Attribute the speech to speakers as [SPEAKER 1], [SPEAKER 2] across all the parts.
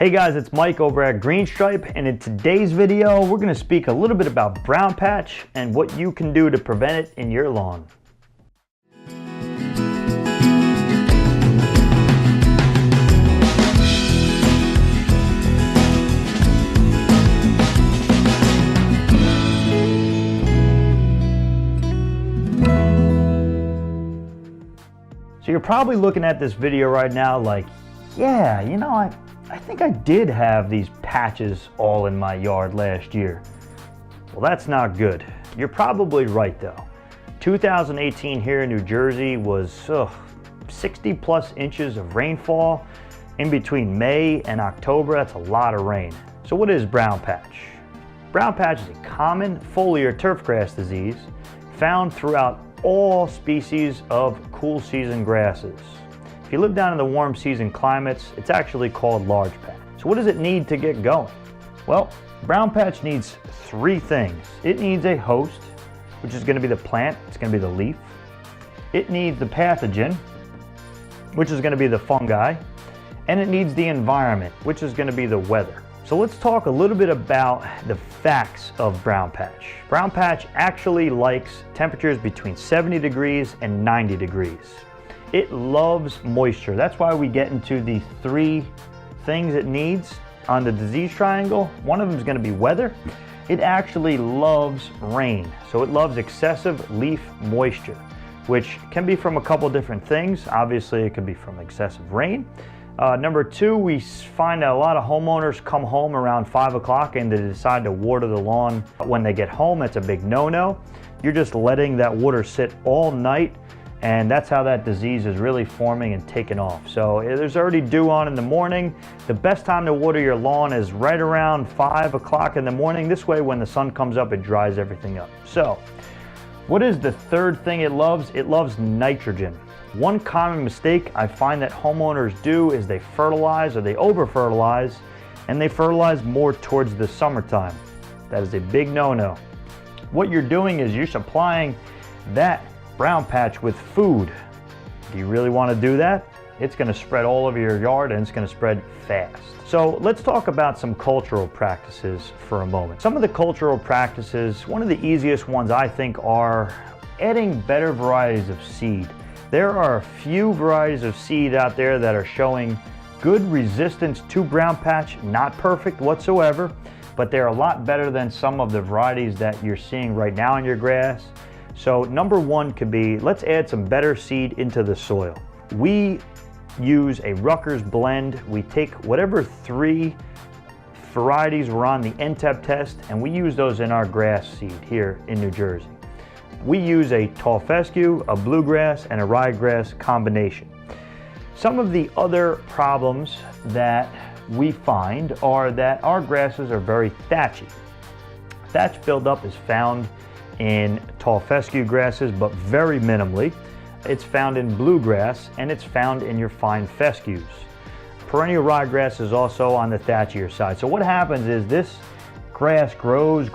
[SPEAKER 1] Hey guys, it's Mike over at GreenStripe, and in today's video, we're going to speak a little bit about brown patch and what you can do to prevent it in your lawn. So you're probably looking at this video right now like, yeah, you know, I think I did have these patches all in my yard last year. Well, that's not good. You're probably right though. 2018 here in New Jersey was 60 plus inches of rainfall in between May and October. That's a lot of rain. So what is brown patch? Brown patch is a common foliar turfgrass disease found throughout all species of cool season grasses. If you live down in the warm season climates, it's actually called large patch. So what does it need to get going? Well, brown patch needs three things. It needs a host, which is going to be the plant, it's going to be the leaf. It needs the pathogen, which is going to be the fungi. And it needs the environment, which is going to be the weather. So let's talk a little bit about the facts of brown patch. Brown patch actually likes temperatures between 70 degrees and 90 degrees. It loves moisture. That's why we get into the three things it needs on the disease triangle. One of them is going to be weather. It actually loves rain. So it loves excessive leaf moisture, which can be from a couple different things. Obviously, it could be from excessive rain. Number two, we find that a lot of homeowners come home around 5 o'clock and they decide to water the lawn when they get home. That's a big no-no. You're just letting that water sit all night, and that's how that disease is really forming and taking off. So there's already dew on in the morning. The best time to water your lawn is right around 5 o'clock in the morning. This way, when the sun comes up, it dries everything up. So what is the third thing it loves? It loves nitrogen. One common mistake I find that homeowners do is they fertilize or they over-fertilize, and they fertilize more towards the summertime. That is a big no-no. What you're doing is you're supplying that brown patch with food. Do you really want to do that? It's going to spread all over your yard, and it's going to spread fast. So let's talk about some cultural practices for a moment. Some of the cultural practices, one of the easiest ones I think are adding better varieties of seed. There are a few varieties of seed out there that are showing good resistance to brown patch, not perfect whatsoever, but they're a lot better than some of the varieties that you're seeing right now in your grass. So number one could be, let's add some better seed into the soil. We use a Rutgers blend. We take whatever three varieties were on the NTEP test, and we use those in our grass seed here in New Jersey. We use a tall fescue, a bluegrass, and a ryegrass combination. Some of the other problems that we find are that our grasses are very thatchy. Thatch buildup is found in tall fescue grasses, but very minimally. It's found in bluegrass, and it's found in your fine fescues. Perennial ryegrass is also on the thatchier side. So what happens is this grass grows,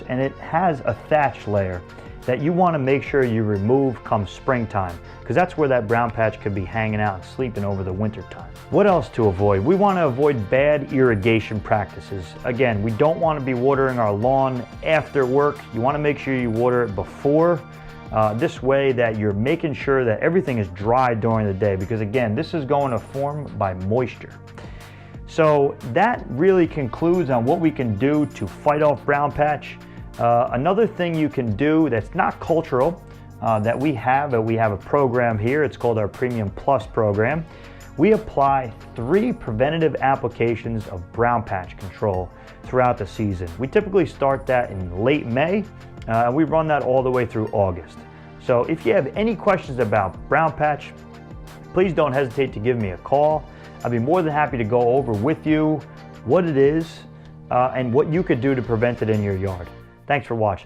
[SPEAKER 1] and it has a thatch layer that you want to make sure you remove come springtime, because that's where that brown patch could be hanging out and sleeping over the winter time. What else to avoid? We want to avoid bad irrigation practices. Again, we don't want to be watering our lawn after work. You want to make sure you water it before. This way that you're making sure that everything is dry during the day, because again, this is going to form by moisture. So that really concludes on what we can do to fight off brown patch. Another thing you can do that's not cultural that we have a program here. It's called our Premium Plus program. We apply 3 preventative applications of brown patch control throughout the season. We typically start that in late May, and we run that all the way through August. So if you have any questions about brown patch, please don't hesitate to give me a call. I'd be more than happy to go over with you what it is and what you could do to prevent it in your yard. Thanks for watching.